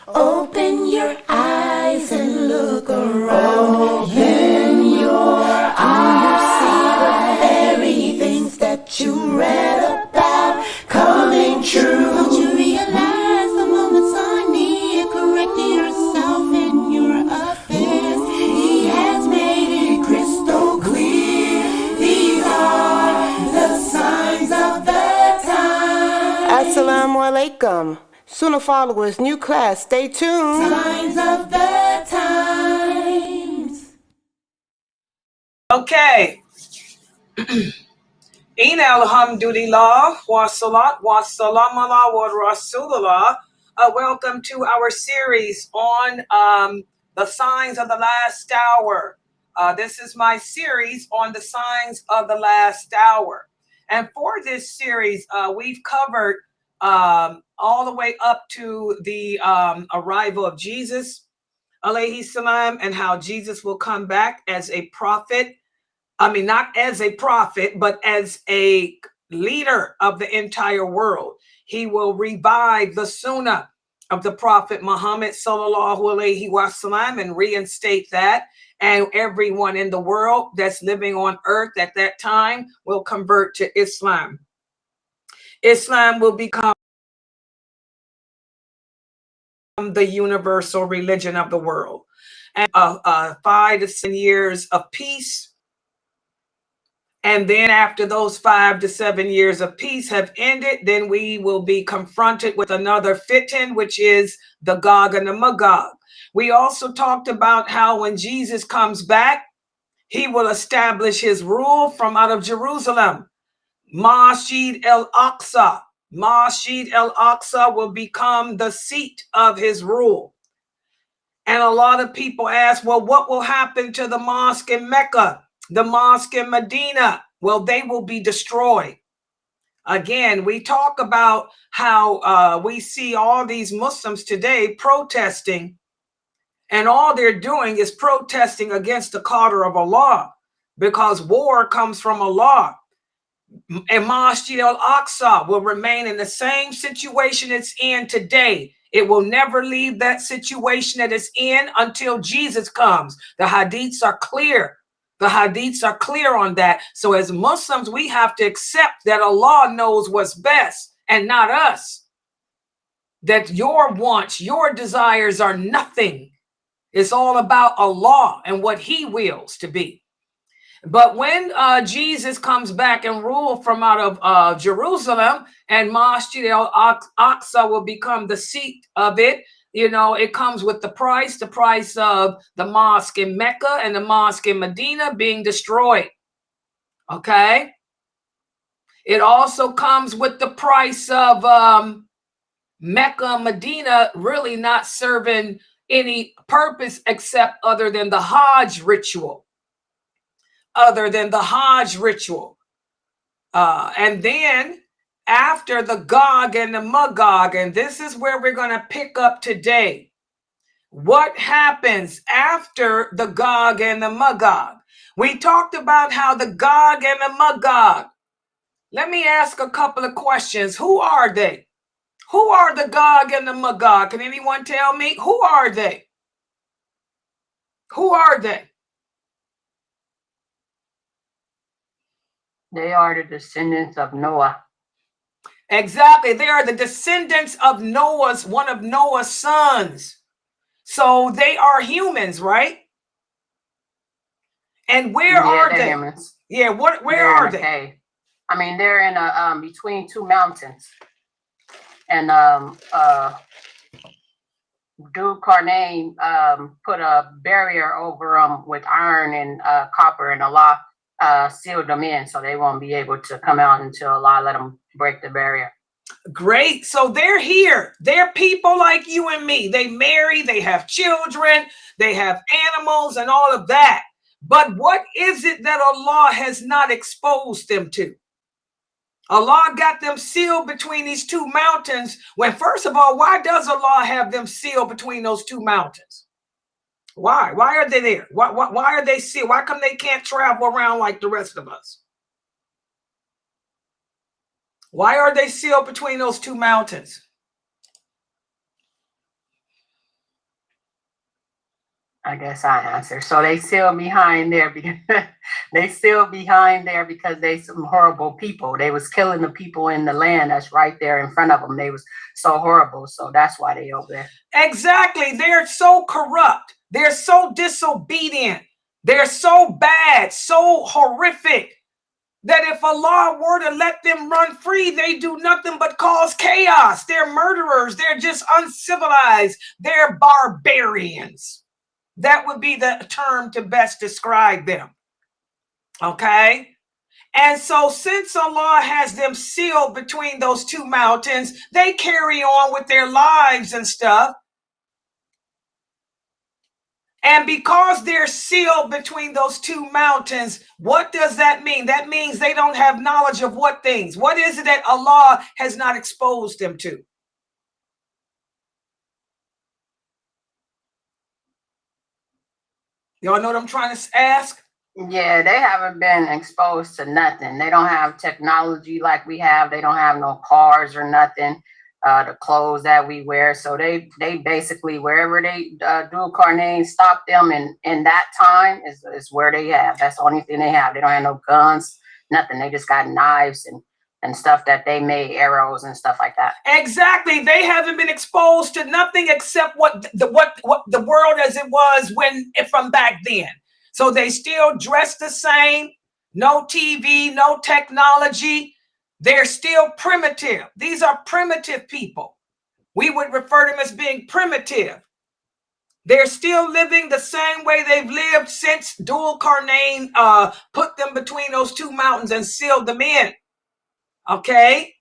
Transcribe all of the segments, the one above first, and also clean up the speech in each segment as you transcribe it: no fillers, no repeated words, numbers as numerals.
Open your eyes and look around. Open your eyes. Do you see the very things that you read about coming true? Don't you realize the moments are near? Correct yourself in your affairs. He has made it crystal clear. These are the signs of the time. Assalamu alaikum. Sunnahfollowers, new class, stay tuned. Signs of the times. Okay. In alhamdulillah, wa salat, wa salam ala wa rasulullah. Welcome to our series on the signs of the last hour. This is my series on the signs of the last hour. And for this series, we've covered all the way up to the arrival of Jesus, alayhi salam, and how Jesus will come back as a prophet. I mean, not as a prophet, but as a leader of the entire world. He will revive the sunnah of the Prophet Muhammad sallallahu alaihi wasallam and reinstate that. And everyone in the world that's living on earth at that time will convert to Islam. Islam will become the universal religion of the world. And 5 to 7 years of peace. And then after those 5 to 7 years of peace have ended, then we will be confronted with another fitan, which is the Gog and the Magog. We also talked about how when Jesus comes back, he will establish his rule from out of Jerusalem. Masjid al-Aqsa. Masjid al-Aqsa will become the seat of his rule. And a lot of people ask, well, what will happen to the mosque in Mecca? The mosque in Madinah? Well, they will be destroyed. Again, we talk about how we see all these Muslims today protesting, and all they're doing is protesting against the qadr of Allah, because war comes from Allah. And Masjid al-Aqsa will remain in the same situation it's in today. It will never leave that situation that it's in until Jesus comes. The hadiths are clear. The hadiths are clear on that. So as Muslims, we have to accept that Allah knows what's best and not us. That your wants, your desires are nothing. It's all about Allah and what he wills to be. But when Jesus comes back and rule from out of Jerusalem, and Masjid al-Aqsa will become the seat of it, you know, it comes with the price of the mosque in Mecca and the mosque in Medina being destroyed. Okay. It also comes with the price of Mecca, Medina really not serving any purpose except other than the Hajj ritual. And then after the Gog and the Magog, and this is where we're going to pick up today. What happens after the Gog and the Magog? We talked about how the Gog and the Magog. Let me ask a couple of questions. Who are they? Who are the Gog and the Magog? Can anyone tell me? Who are they? Who are they? They are the descendants of Noah. Exactly. They are the descendants of one of Noah's sons. So they are humans, right? And where are they? Humans. Yeah, where are they? Cave. I mean, they're in between two mountains. And Dude Carnane put a barrier over them with iron and copper, and Allah sealed them in, so they won't be able to come out until Allah let them break the barrier. Great. So they're here. They're people like you and me. They marry, they have children, they have animals and all of that. But what is it that Allah has not exposed them to? Allah got them sealed between these two mountains. When, first of all, why does Allah have them sealed between those two mountains? Why? Why are they there? Why are they sealed? Why come they can't travel around like the rest of us? Why are they sealed between those two mountains? I guess I answer. So they still behind there because they still behind there because they some horrible people. They was killing the people in the land that's right there in front of them. They was so horrible. So that's why they over there. Exactly. They're so corrupt. They're so disobedient. They're so bad, so horrific, that if Allah were to let them run free, they do nothing but cause chaos. They're murderers. They're just uncivilized. They're barbarians. That would be the term to best describe them. Okay? And so since Allah has them sealed between those two mountains, they carry on with their lives and stuff. And because they're sealed between those two mountains, what does that mean? That means they don't have knowledge of what things? What is it that Allah has not exposed them to? Y'all know what I'm trying to ask? Yeah, they haven't been exposed to nothing. They don't have technology like we have. They don't have no cars or nothing. The clothes that we wear. So they basically, wherever they do Carnane stop them in that time is where they have. That's the only thing they have. They don't have no guns, nothing. They just got knives and stuff that they made, arrows and stuff like that. Exactly. They haven't been exposed to nothing except what the world as it was from back then. So they still dress the same, no TV, no technology. They're still primitive. These are primitive people. We would refer to them as being primitive. They're still living the same way they've lived since Dhul Qarnayn put them between those two mountains and sealed them in. Okay?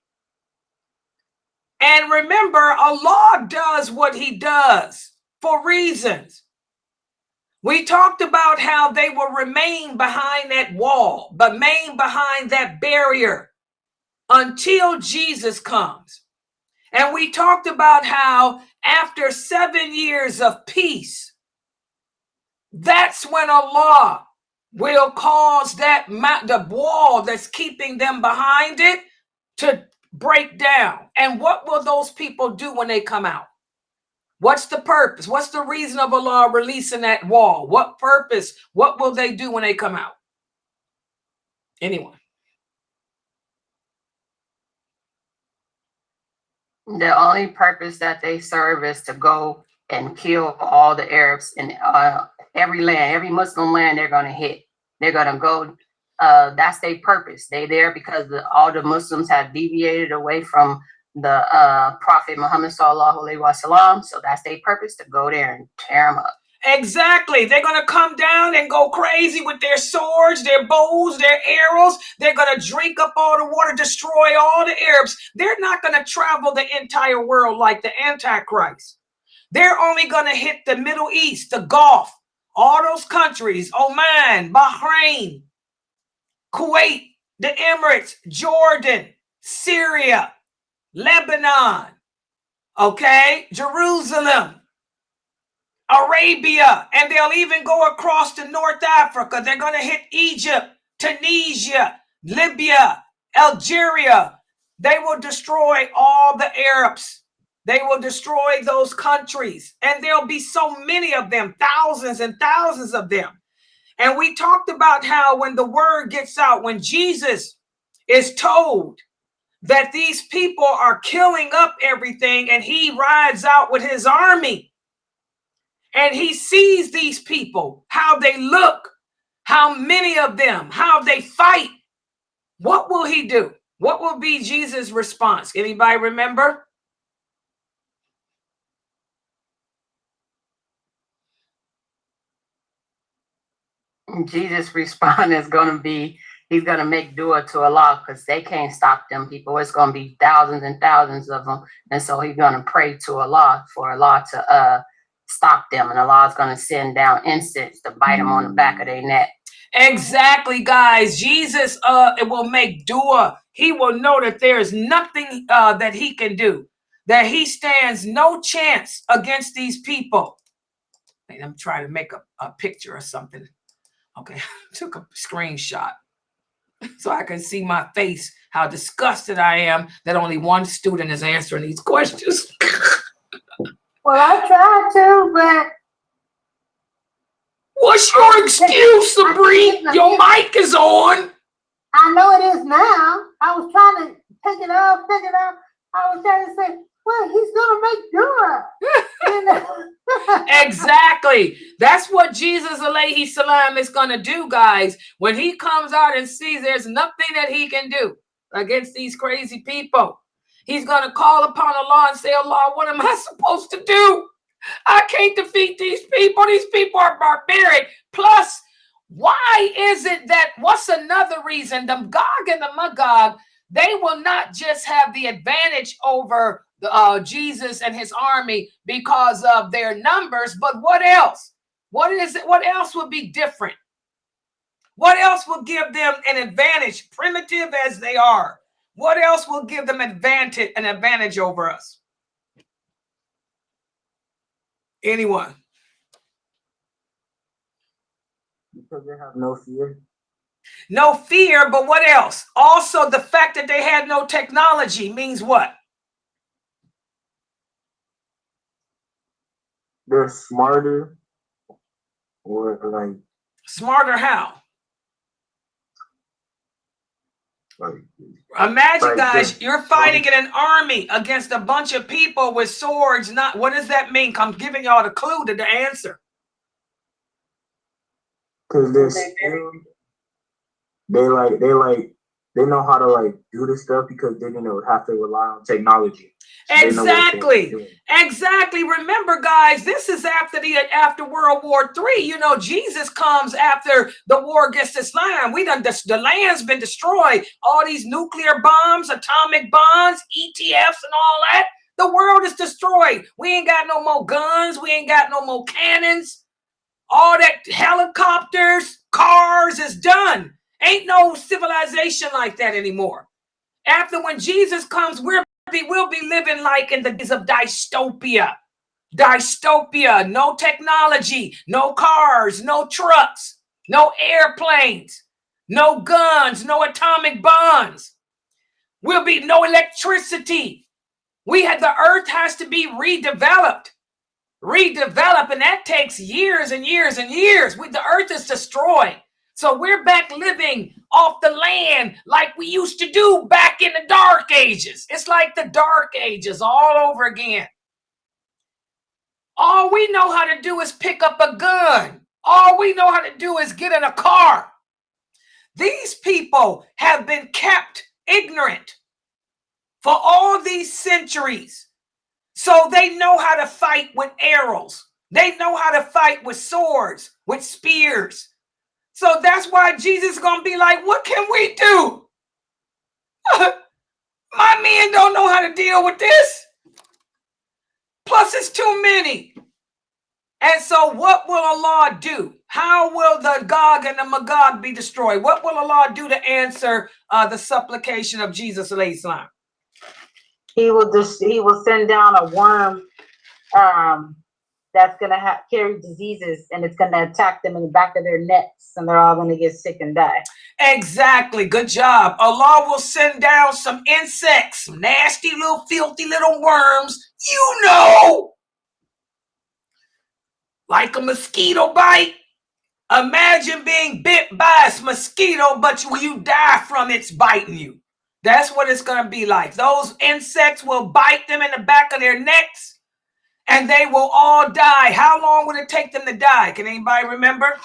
And remember, Allah does what he does for reasons. We talked about how they will remain behind that wall, but remain behind that barrier until Jesus comes. And we talked about how after 7 years of peace, that's when Allah will cause the wall that's keeping them behind it to break down. And what will those people do when they come out? What's the purpose? What's the reason of Allah releasing that wall? What purpose? What will they do when they come out? Anyone? The only purpose that they serve is to go and kill all the Arabs in every land, every Muslim land they're going to hit. They're going to go. That's their purpose. They there because all the Muslims have deviated away from the Prophet Muhammad sallallahu alaihi wasallam. So that's their purpose, to go there and tear them up. Exactly. They're going to come down and go crazy with their swords, their bows, their arrows. They're going to drink up all the water, destroy all the Arabs. They're not going to travel the entire world like the Antichrist. They're only going to hit the Middle East, the Gulf, all those countries, Oman, Bahrain, Kuwait, the Emirates, Jordan, Syria, Lebanon, okay, Jerusalem, Arabia, and they'll even go across to North Africa. They're going to hit Egypt, Tunisia, Libya, Algeria. They will destroy all the Arabs. They will destroy those countries. And there'll be so many of them, thousands and thousands of them. And we talked about how when the word gets out, when Jesus is told that these people are killing up everything, and he rides out with his army, and he sees these people, how they look, how many of them, how they fight, what will he do? What will be Jesus' response? Anybody remember? Jesus' response is going to be, he's going to make dua to Allah, because they can't stop them people. It's going to be thousands and thousands of them. And so he's going to pray to Allah for Allah to stop them. And Allah is going to send down incense to bite them on the back of their neck. Exactly, guys. Jesus it will make dua. He will know that there is nothing that he can do, that he stands no chance against these people. I'm trying to make a picture or something. Okay, took a screenshot so I can see my face, how disgusted I am that only one student is answering these questions. Well, I tried to, but What's your excuse, Sabrina? Your mic is on. I know it is now. I was trying to take it off. I was trying to say, well, he's gonna make dua. Exactly. That's what Jesus alayhi salam is going to do, guys. When he comes out and sees there's nothing that he can do against these crazy people, he's going to call upon Allah and say, Allah, what am I supposed to do? I can't defeat these people. These people are barbaric. Plus, why is it that, what's another reason? The Gog and the Magog, they will not just have the advantage over Jesus and his army because of their numbers, but what else? What is it? What else would be different? What else will give them an advantage, primitive as they are? What else will give them an advantage over us? Anyone? Because they have no fear. No fear, but what else? Also, the fact that they had no technology means what? They're smarter, or like Smarter how? Like, imagine, guys, you're fighting in an army against a bunch of people with swords. Not what does that mean? I'm giving y'all the clue to the answer. Because they're skilled. They know how to like do this stuff because they're gonna have to rely on technology. So exactly. Remember, guys, this is after World War III. You know, Jesus comes after the war against Islam. The land's been destroyed. All these nuclear bombs, atomic bombs, ETFs, and all that. The world is destroyed. We ain't got no more guns. We ain't got no more cannons. All that helicopters, cars is done. Ain't no civilization like that anymore. After when Jesus comes, we'll be living like in the days of dystopia. Dystopia, no technology, no cars, no trucks, no airplanes, no guns, no atomic bombs. Will be no electricity. The earth has to be redeveloped, and that takes years and years and years. The earth is destroyed. So we're back living off the land like we used to do back in the Dark Ages. It's like the Dark Ages all over again. All we know how to do is pick up a gun. All we know how to do is get in a car. These people have been kept ignorant for all these centuries. So they know how to fight with arrows. They know how to fight with swords, with spears. So that's why Jesus is going to be like, what can we do? My men don't know how to deal with this. Plus, it's too many. And so what will Allah do? How will the Gog and the Magog be destroyed? What will Allah do to answer the supplication of Jesus alayhi salam? He will send down a worm that's going to carry diseases, and it's going to attack them in the back of their necks, and they're all going to get sick and die. Exactly. Good job. Allah will send down some insects, some nasty little filthy little worms, you know, like a mosquito bite. Imagine being bit by a mosquito, but you die from its biting you. That's what it's going to be like. Those insects will bite them in the back of their necks, and they will all die. How long would it take them to die? Can anybody remember?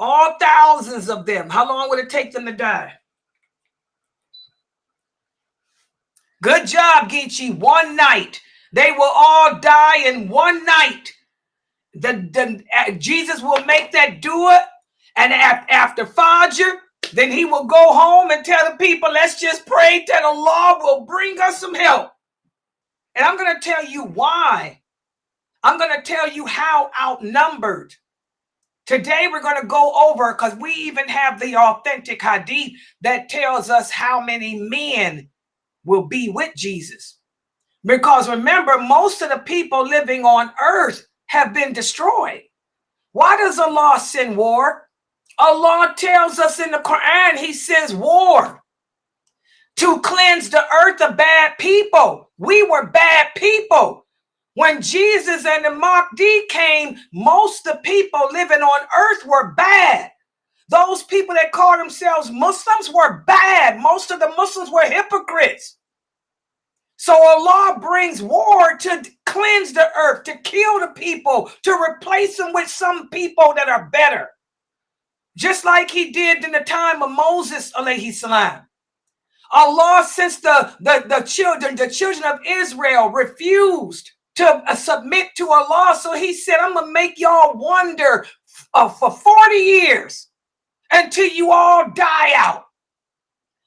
All thousands of them. How long would it take them to die? Good job, Geechee. One night. They will all die in one night. Jesus will make that dua, and after Fajr, then he will go home and tell the people, let's just pray that Allah will bring us some help. And I'm going to tell you why. I'm going to tell you how outnumbered. Today we're going to go over, because we even have the authentic hadith that tells us how many men will be with Jesus. Because remember, most of the people living on earth have been destroyed. Why does Allah send war? Allah tells us in the Quran, he sends war to cleanse the earth of bad people. We were bad people. When Jesus and the Mahdi came, most of the people living on earth were bad. Those people that call themselves Muslims were bad. Most of the Muslims were hypocrites. So Allah brings war to cleanse the earth, to kill the people, to replace them with some people that are better. Just like he did in the time of Moses, alayhi salam. Allah, since the children of Israel refused to submit to Allah, so he said, I'm going to make y'all wander for 40 years until you all die out.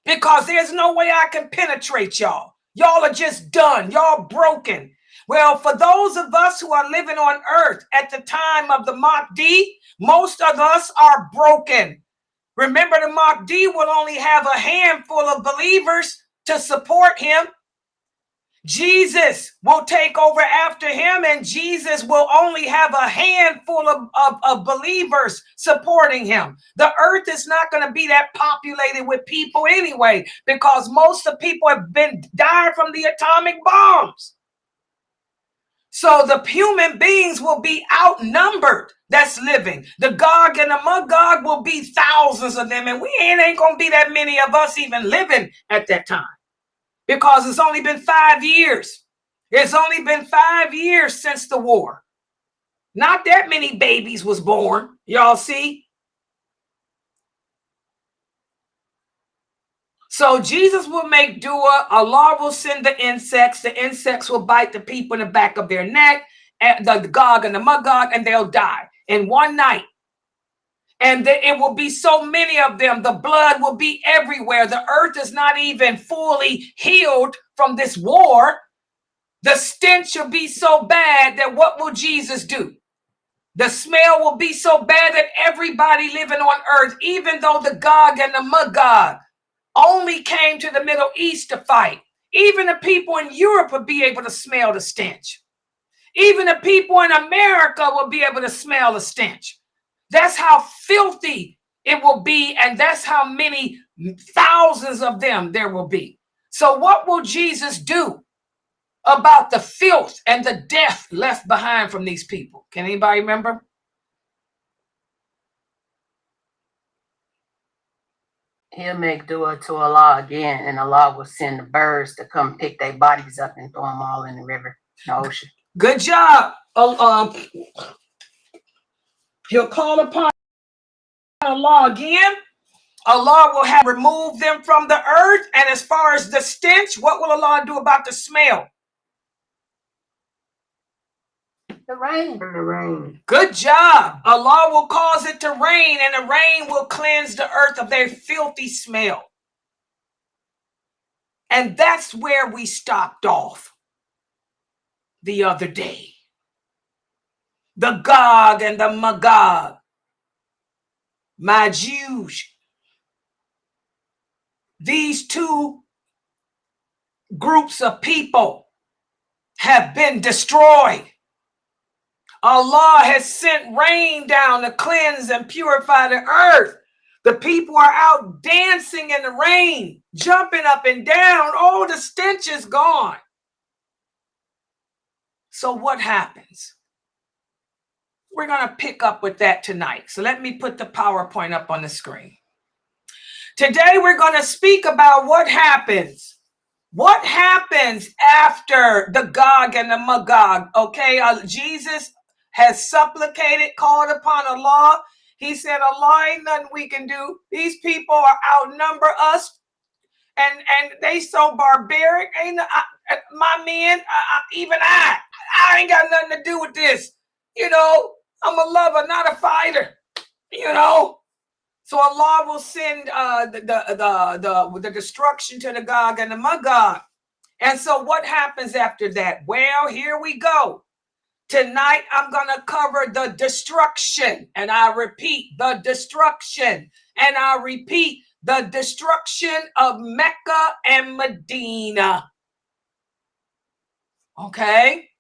Because there's no way I can penetrate y'all. Y'all are just done. Y'all broken. Well, for those of us who are living on earth at the time of the Mahdi, most of us are broken. Remember, the Mahdi will only have a handful of believers to support him. Jesus will take over after him, and Jesus will only have a handful of believers supporting him. The earth is not going to be that populated with people anyway, because most of the people have been died from the atomic bombs. So the human beings will be outnumbered that's living. The Gog and the Magog will be thousands of them, and we ain't going to be that many of us even living at that time. Because it's only been 5 years. It's only been 5 years since the war. Not that many babies was born. Y'all see? So Jesus will make dua. Allah will send the insects. The insects will bite the people in the back of their neck, and the Gog and the Magog, and they'll die in one night. And it will be so many of them. The blood will be everywhere. The earth is not even fully healed from this war. The stench will be so bad that what will Jesus do? The smell will be so bad that everybody living on earth, even though the Gog and the Magog only came to the Middle East to fight, even the people in Europe will be able to smell the stench. Even the people in America will be able to smell the stench. That's how filthy it will be, and that's how many thousands of them there will be. So what will Jesus do about the filth and the death left behind from these people? Can anybody remember? He'll make dua to Allah again, and Allah will send the birds to come pick their bodies up and throw them all in the river, the ocean. Good job. He'll call upon Allah again. Allah will have removed them from the earth. And as far as the stench, what will Allah do about the smell? The rain. In the rain. Good job. Allah will cause it to rain, and the rain will cleanse the earth of their filthy smell. And that's where we stopped off the other day. The Gog and the Magog. Majuj. These two groups of people have been destroyed. Allah has sent rain down to cleanse and purify the earth. The people are out dancing in the rain, jumping up and down. All the stench is gone. So what happens? We're going to pick up with that tonight. So let me put the PowerPoint up on the screen. Today we're going to speak about what happens. What happens after the Gog and the Magog? Okay, Jesus has supplicated, called upon Allah. He said, Allah, ain't nothing we can do. These people are outnumber us, and they so barbaric. Ain't my men, even I ain't got nothing to do with this. You know, I'm a lover, not a fighter. You know. So Allah will send the destruction to the Gog and the Magog. And so what happens after that? Well, here we go. Tonight, I'm going to cover the destruction. And I repeat, the destruction. And I repeat, the destruction of Mecca and Medina. Okay?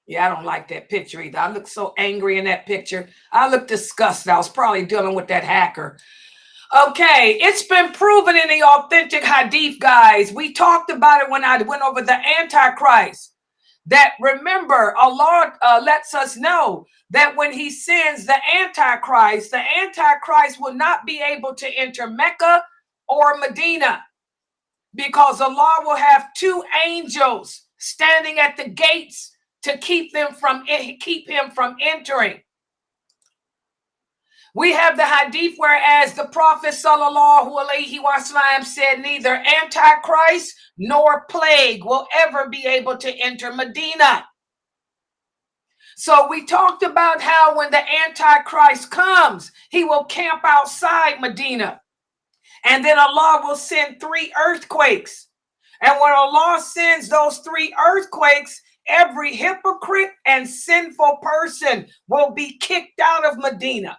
Yeah, I don't like that picture either. I look so angry in that picture. I look disgusted. I was probably dealing with that hacker. Okay, it's been proven in the authentic hadith, guys. We talked about it when I went over the Antichrist. That remember, Allah lets us know that when he sends the Antichrist will not be able to enter Mecca or Medina, because Allah will have two angels standing at the gates to keep him from entering. We have the hadith whereas the Prophet sallallahu alaihi wasallam said neither Antichrist nor plague will ever be able to enter Medina. So we talked about how when the Antichrist comes, he will camp outside Medina. And then Allah will send 3 earthquakes. And when Allah sends those 3 earthquakes, every hypocrite and sinful person will be kicked out of Medina.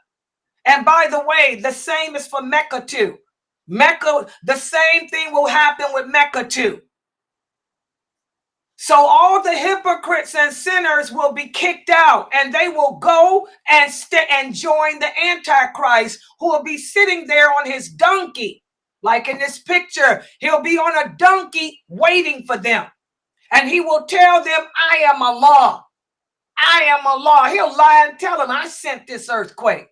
And by the way, the same is for Mecca too. Mecca, the same thing will happen with Mecca too. So all the hypocrites and sinners will be kicked out, and they will go and join the Antichrist, who will be sitting there on his donkey. Like in this picture, he'll be on a donkey waiting for them. And he will tell them, I am Allah. I am Allah. He'll lie and tell them, I sent this earthquake.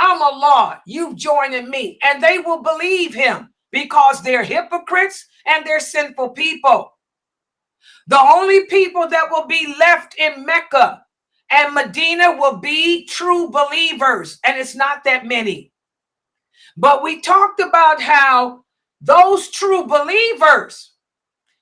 I'm Allah. You joining me. And they will believe him because they're hypocrites and they're sinful people. The only people that will be left in Mecca and Medina will be true believers. And it's not that many. But we talked about how those true believers,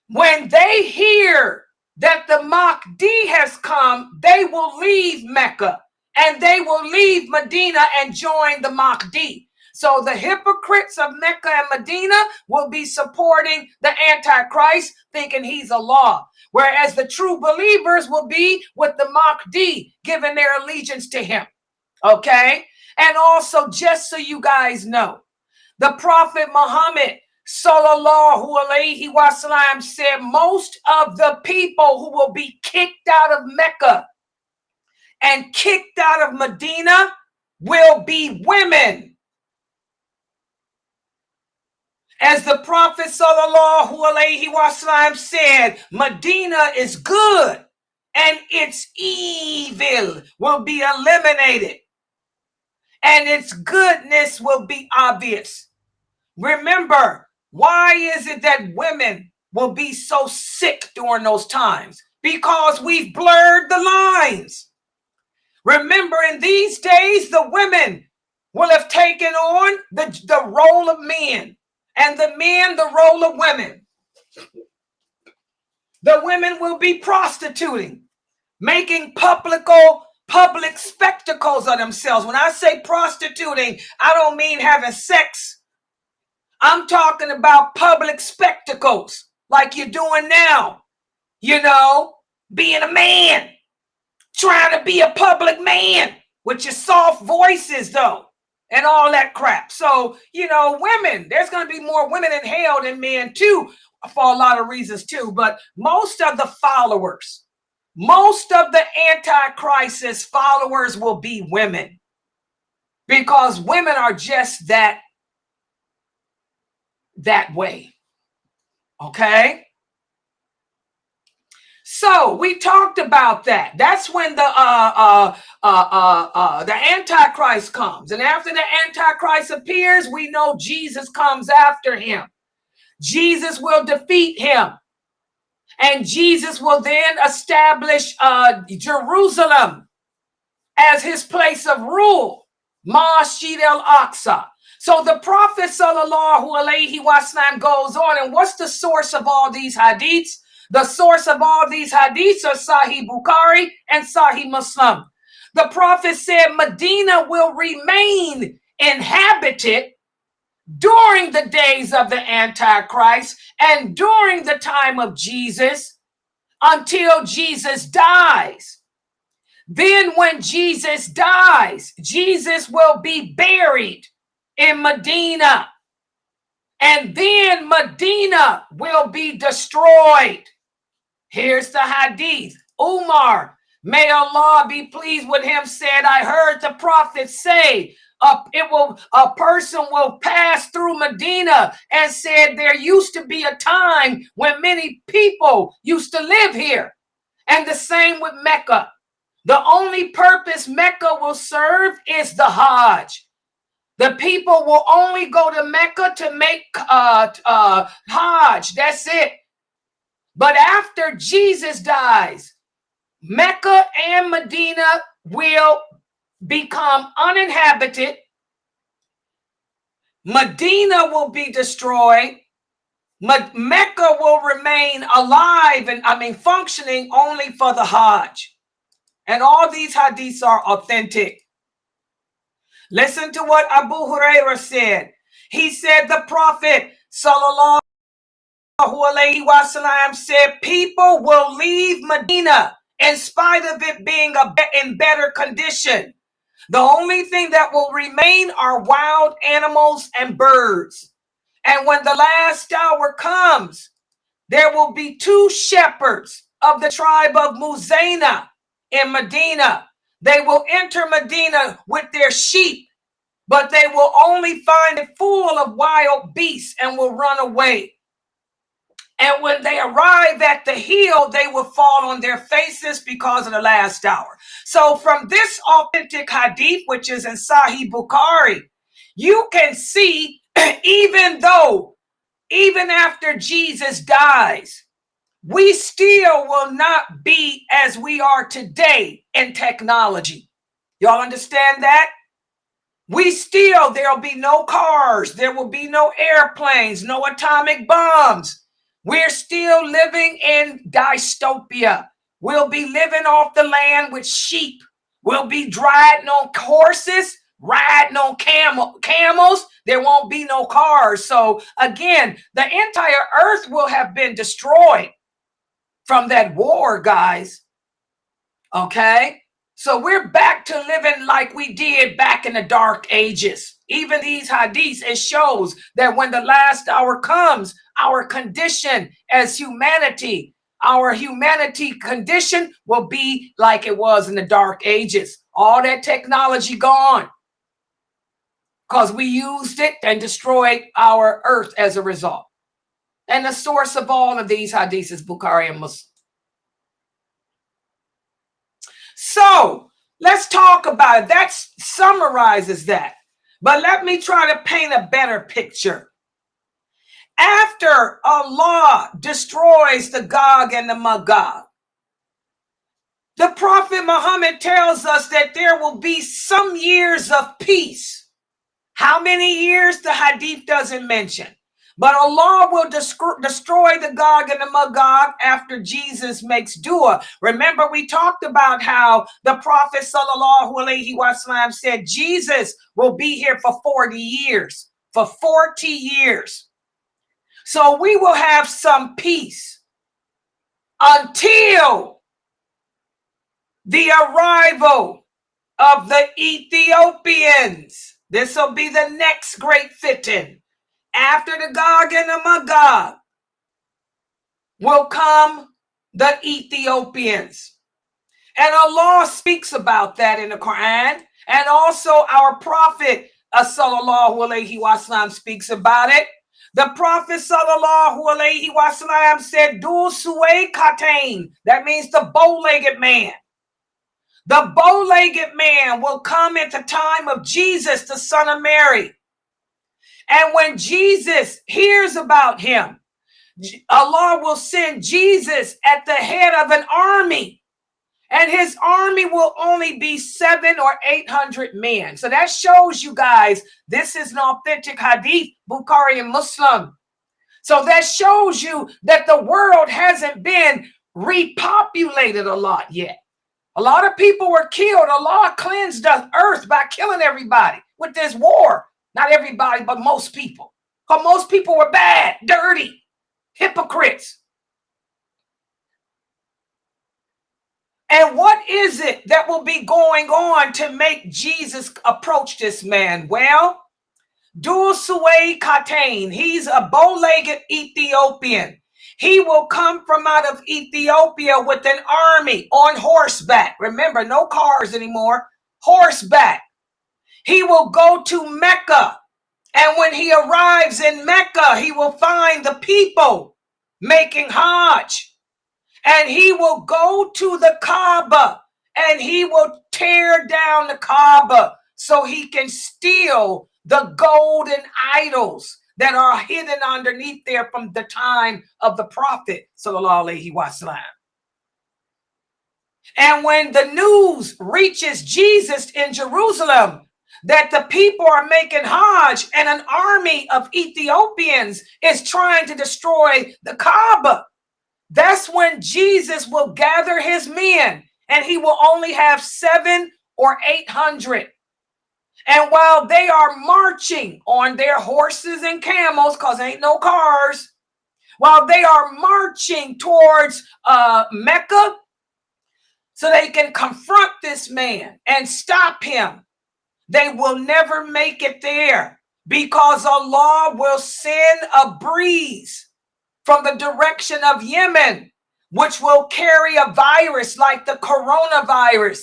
when they hear that the Mahdi has come, they will leave Mecca and they will leave Medina and join the Mahdi. So the hypocrites of Mecca and Medina will be supporting the Antichrist, thinking he's Allah. Whereas the true believers will be with the Mahdi, giving their allegiance to him. Okay? And also, just so you guys know, the Prophet Muhammad sallallahu alaihi wasallam said most of the people who will be kicked out of Mecca and kicked out of Medina will be women. As the Prophet sallallahu alaihi wasallam said, Medina is good and its evil will be eliminated and its goodness will be obvious. Remember, why is it that women will be so sick during those times? Because we've blurred the lines. Remember, in these days, the women will have taken on the role of men, and the men the role of women. The women will be prostituting, making public spectacles of themselves. When I say prostituting, I don't mean having sex. I'm talking about public spectacles like you're doing now. You know, being a man, trying to be a public man with your soft voices though, and all that crap. So, you know, women, there's going to be more women in hell than men too, for a lot of reasons too. But most of the followers, most of the Antichrist's followers will be women, because women are just that way. Okay? So we talked about that. That's when the Antichrist comes. And after the Antichrist appears, we know Jesus comes after him. Jesus will defeat him. And Jesus will then establish Jerusalem as his place of rule. Masjid al-Aqsa. So the Prophet sallallahu alaihi wasallam goes on. And what's the source of all these hadiths? The source of all these hadiths are Sahih Bukhari and Sahih Muslim. The Prophet said Medina will remain inhabited during the days of the Antichrist and during the time of Jesus until Jesus dies. Then when Jesus dies, Jesus will be buried in Medina. And then Medina will be destroyed. Here's the hadith. Umar, may Allah be pleased with him, said, I heard the Prophet say, A person will pass through Medina and said there used to be a time when many people used to live here. And the same with Mecca. The only purpose Mecca will serve is the Hajj. The people will only go to Mecca to make Hajj. That's it. But after Jesus dies, Mecca and Medina will become uninhabited. Medina will be destroyed. Mecca will remain alive and functioning only for the Hajj. And all these hadiths are authentic. Listen to what Abu Hurairah said. He said the Prophet sallallahu alaihi wasallam said people will leave Medina in spite of it being in better condition. The only thing that will remain are wild animals and birds. And when the last hour comes, there will be 2 shepherds of the tribe of Muzayna in Medina. They will enter Medina with their sheep, but they will only find it full of wild beasts and will run away. And when they arrive at the hill, they will fall on their faces because of the last hour. So from this authentic hadith, which is in Sahih Bukhari, you can see even after Jesus dies, we still will not be as we are today in technology. Y'all understand that? There'll be no cars, there will be no airplanes, no atomic bombs. We're still living in dystopia. We'll be living off the land with sheep. We'll be riding on horses, riding on camels. There won't be no cars. So again, the entire earth will have been destroyed from that war, guys. Okay? So we're back to living like we did back in the dark ages. Even these hadiths, it shows that when the last hour comes, our condition as humanity, our humanity condition will be like it was in the dark ages. All that technology gone because we used it and destroyed our earth as a result. And the source of all of these hadiths is Bukhari and Muslim. So let's talk about it. That summarizes that. But let me try to paint a better picture. After Allah destroys the Gog and the Magog, the Prophet Muhammad tells us that there will be some years of peace. How many years? The hadith doesn't mention. But Allah will destroy the Gog and the Magog after Jesus makes dua. Remember, we talked about how the Prophet sallallahu alaihi wasallam said Jesus will be here for 40 years. For 40 years. So we will have some peace until the arrival of the Ethiopians. This will be the next great fitting. After the Gog and the Magog will come the Ethiopians. And Allah speaks about that in the Quran. And also our Prophet sallallahu alaihi wasallam speaks about it. The Prophet sallallahu alaihi wasallam said, Dul Suway Katain. That means the bow-legged man. The bow-legged man will come at the time of Jesus, the son of Mary. And when Jesus hears about him, Allah will send Jesus at the head of an army. And his army will only be 700 or 800 men. So that shows you guys, this is an authentic hadith, Bukhari and Muslim. So that shows you that the world hasn't been repopulated a lot yet. A lot of people were killed. Allah cleansed the earth by killing everybody with this war. Not everybody, but most people. Because most people were bad, dirty, hypocrites. And what is it that will be going on to make Jesus approach this man? Well, Dul Suway Katain, he's a bow-legged Ethiopian. He will come from out of Ethiopia with an army on horseback. Remember, no cars anymore, horseback. He will go to Mecca. And when he arrives in Mecca, he will find the people making Hajj. And he will go to the Kaaba and he will tear down the Kaaba so he can steal the golden idols that are hidden underneath there from the time of the Prophet, sallallahu alaihi wasallam. And when the news reaches Jesus in Jerusalem that the people are making Hajj and an army of Ethiopians is trying to destroy the Kaaba, that's when Jesus will gather his men, and he will only have 700 or 800. And while they are marching on their horses and camels, because ain't no cars, while they are marching towards Mecca, so they can confront this man and stop him, they will never make it there, because Allah will send a breeze from the direction of Yemen, which will carry a virus like the coronavirus.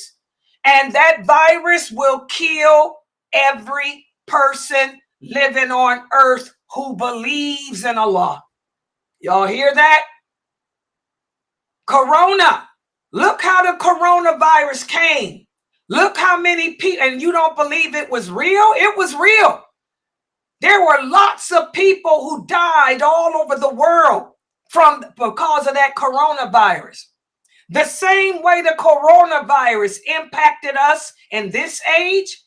And that virus will kill every person living on earth who believes in Allah. Y'all hear that? Corona. Look how the coronavirus came. Look how many people, and you don't believe it was real? It was real. There were lots of people who died all over the world because of that coronavirus. The same way the coronavirus impacted us in this age,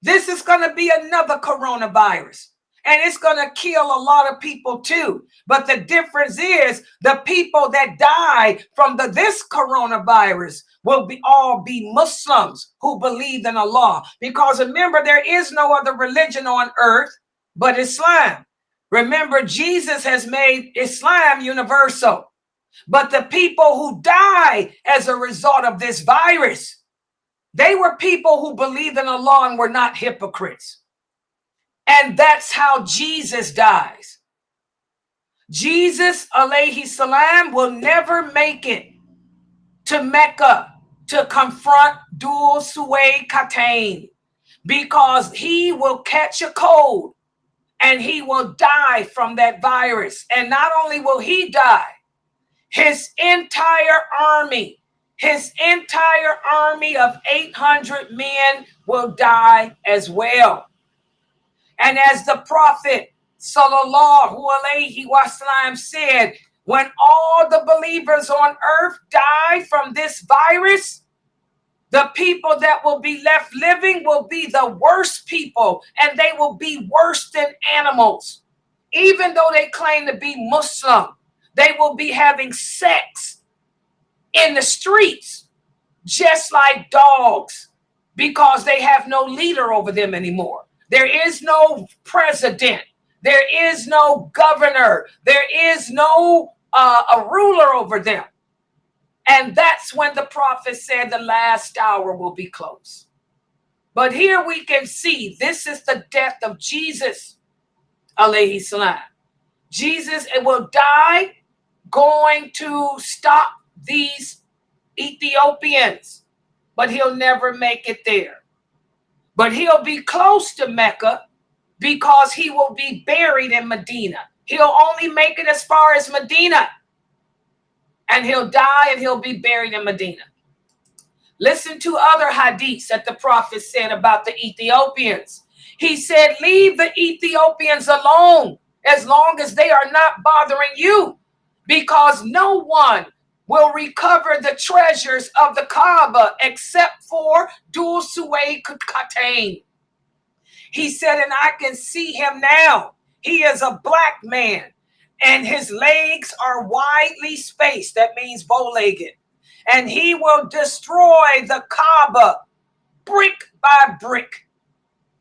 this is going to be another coronavirus. And it's going to kill a lot of people too. But the difference is the people that die from this coronavirus will all be Muslims who believe in Allah. Because remember, there is no other religion on earth but Islam. Remember, Jesus has made Islam universal. But the people who die as a result of this virus, they were people who believed in Allah and were not hypocrites. And that's how Jesus dies. Jesus, alayhi salam, will never make it to Mecca to confront Dhul Suway Qatain, because he will catch a cold and he will die from that virus. And not only will he die, his entire army of 800 men will die as well. And as the Prophet sallallahu alaihi wasallam said, when all the believers on earth die from this virus, the people that will be left living will be the worst people, and they will be worse than animals. Even though they claim to be Muslim, they will be having sex in the streets, just like dogs, because they have no leader over them anymore. There is no president. There is no governor. There is no a ruler over them. And that's when the prophet said the last hour will be close. But here we can see this is the death of Jesus, alayhi salam. Jesus will die going to stop these Ethiopians, but he'll never make it there. But he'll be close to Mecca because he will be buried in Medina. He'll only make it as far as Medina, and he'll die and he'll be buried in Medina. Listen to other hadiths that the prophet said about the Ethiopians. He said, leave the Ethiopians alone as long as they are not bothering you, because no one will recover the treasures of the Kaaba except for Dhul Suway Qatain. He said, and I can see him now. He is a black man, and his legs are widely spaced. That means bow-legged. And he will destroy the Kaaba brick by brick.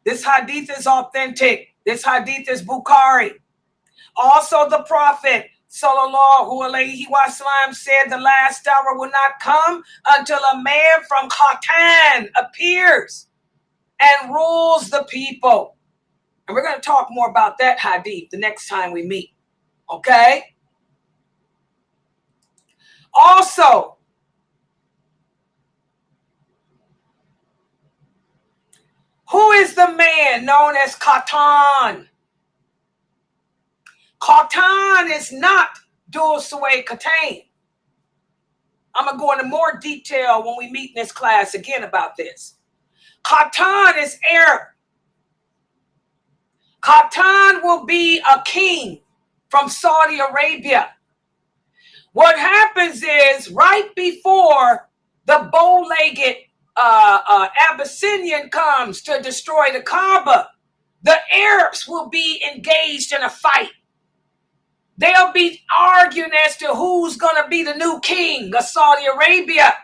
This hadith is authentic. This hadith is Bukhari. Also, the Prophet sallallahu alaihi wasallam said the last hour will not come until a man from Qatain appears and rules the people. And we're going to talk more about that hadith the next time we meet. Okay? Also, Who is the man known as Khatan? Khatan is not Dul Suway Khatain. I'm going to go into more detail when we meet in this class again about this. Khatan is Arab. Khatan will be a king from Saudi Arabia. What happens is right before the bow-legged Abyssinian comes to destroy the Kaaba, the Arabs will be engaged in a fight. They'll be arguing as to who's going to be the new king of Saudi Arabia.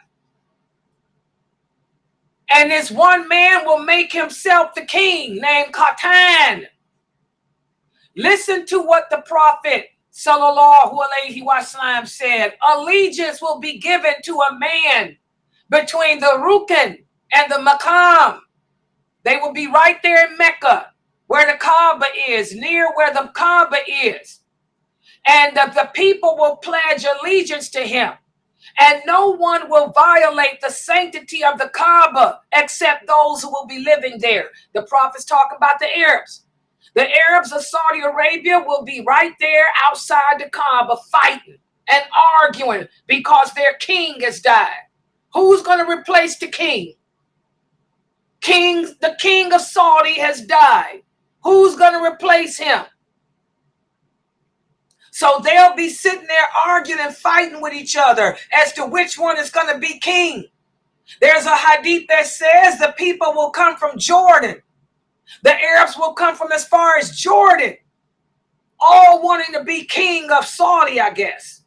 And this one man will make himself the king named Khatan. Listen to what the Prophet Sallallahu Alaihi Wasallam said. Allegiance will be given to a man between the Rukn and the Maqam. They will be right there in Mecca, where the Kaaba is, near where the Kaaba is. And the people will pledge allegiance to him. And no one will violate the sanctity of the Kaaba except those who will be living there. The Prophet's talking about the Arabs. The Arabs of Saudi Arabia will be right there outside the Kaaba fighting and arguing because their king has died. Who's going to replace the king? The king of Saudi has died. Who's going to replace him? So they'll be sitting there arguing and fighting with each other as to which one is going to be king. There's a hadith that says the people will come from Jordan. The Arabs will come from as far as Jordan, all wanting to be king of Saudi, I guess.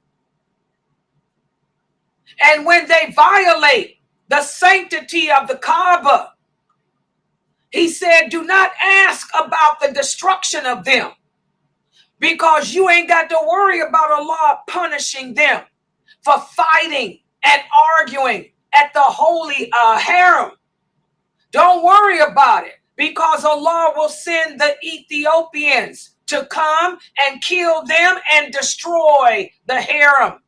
And when they violate the sanctity of the Kaaba, he said, do not ask about the destruction of them, because you ain't got to worry about Allah punishing them for fighting and arguing at the holy harem. Don't worry about it, because Allah will send the Ethiopians to come and kill them and destroy the harem.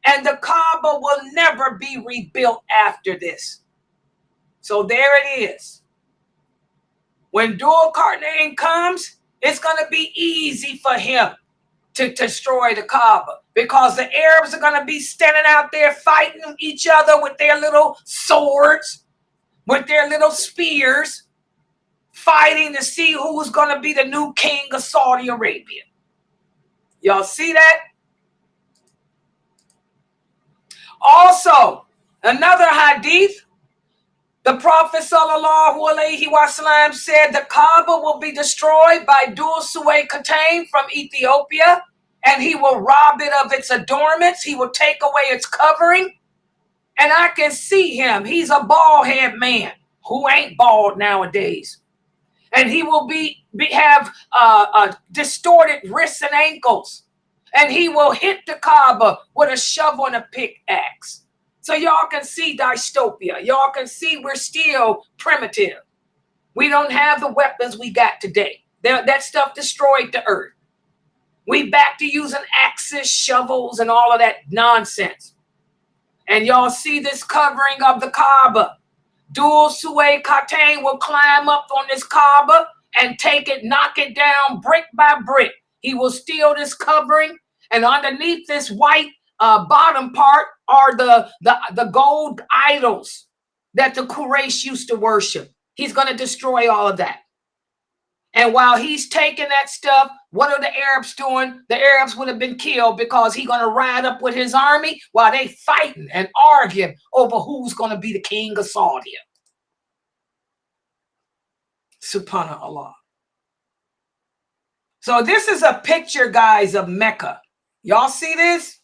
And the Kaaba will never be rebuilt after this. So there it is. When Dhul Qarnayn comes, it's going to be easy for him to destroy the Kaaba, because the Arabs are going to be standing out there fighting each other with their little swords, with their little spears, fighting to see who's going to be the new king of Saudi Arabia. Y'all see that? Also, another hadith, the Prophet Sallallahu Alaihi Wasallam said the Kaaba will be destroyed by Dhul Suway Khatain from Ethiopia, and he will rob it of its adornments. He will take away its covering. And I can see him. He's a bald-headed man who ain't bald nowadays. And he will have distorted wrists and ankles. And he will hit the Kaaba with a shovel and a pickaxe. So y'all can see dystopia. Y'all can see we're still primitive. We don't have the weapons we got today. That stuff destroyed the earth. We back to using axes, shovels, and all of that nonsense. And y'all see this covering of the Kaaba. Dhul Suway Khatain will climb up on this Kaaba and take it, knock it down brick by brick. He will steal this covering, and underneath this white bottom part are the gold idols that the Quraysh used to worship. He's going to destroy all of that. And while he's taking that stuff, what are the Arabs doing? The Arabs would have been killed because he's going to ride up with his army while they fighting and arguing over who's going to be the king of Saudi. Subhanallah. So this is a picture, guys, of Mecca. Y'all see this?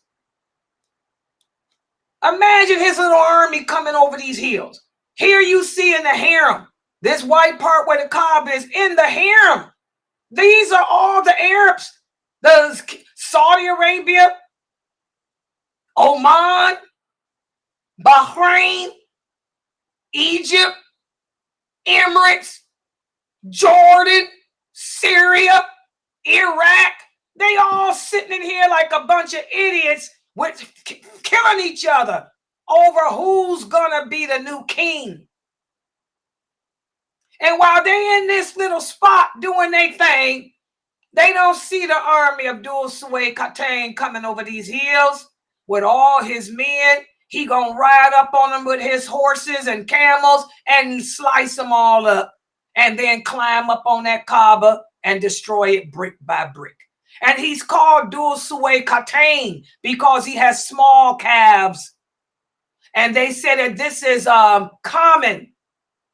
Imagine his little army coming over these hills. Here you see in the harem, this white part where the Kaaba is in the harem. These are all the Arabs. The Saudi Arabia, Oman, Bahrain, Egypt, Emirates, Jordan, Syria, Iraq. They all sitting in here like a bunch of idiots with killing each other over who's gonna be the new king. And while they in this little spot doing their thing, they don't see the army of Dul Suway Katan coming over these hills with all his men. He gonna ride up on them with his horses and camels and slice them all up and then climb up on that Kaaba and destroy it brick by brick. And he's called Dul Suway Katan because he has small calves. And they said that this is common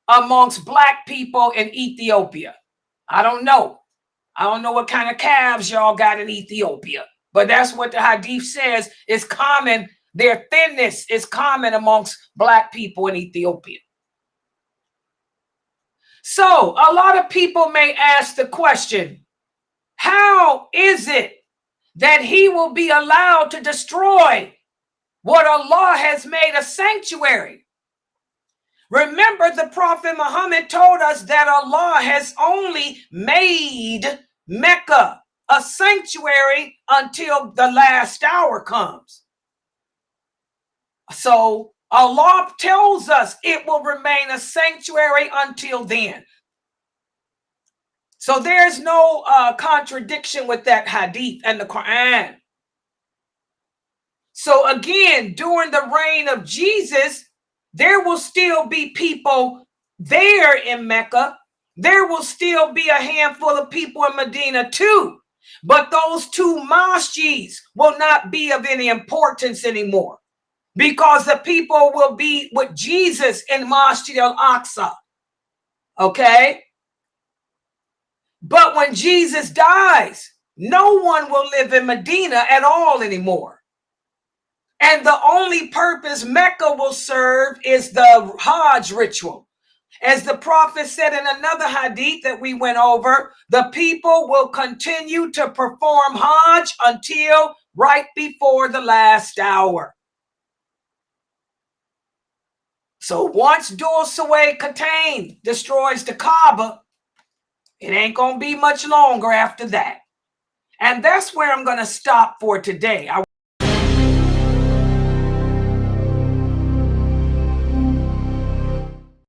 amongst black people in Ethiopia. I don't know. I don't know what kind of calves y'all got in Ethiopia, but that's what the hadith says is common. Their thinness is common amongst black people in Ethiopia. So a lot of people may ask the question, how is it that he will be allowed to destroy what Allah has made a sanctuary? Remember, the Prophet Muhammad told us that Allah has only made Mecca a sanctuary until the last hour comes. So Allah tells us it will remain a sanctuary until then. So there's no contradiction with that hadith and the Quran. So again, during the reign of Jesus, there will still be people there in Mecca. There will still be a handful of people in Medina too. But those two masjids will not be of any importance anymore because the people will be with Jesus in Masjid al-Aqsa. Okay? But when Jesus dies, no one will live in Medina at all anymore. And the only purpose Mecca will serve is the Hajj ritual. As the Prophet said in another hadith that we went over, the people will continue to perform Hajj until right before the last hour. So once Dul Suway Katan destroys the Kaaba, it ain't going to be much longer after that. And that's where I'm going to stop for today.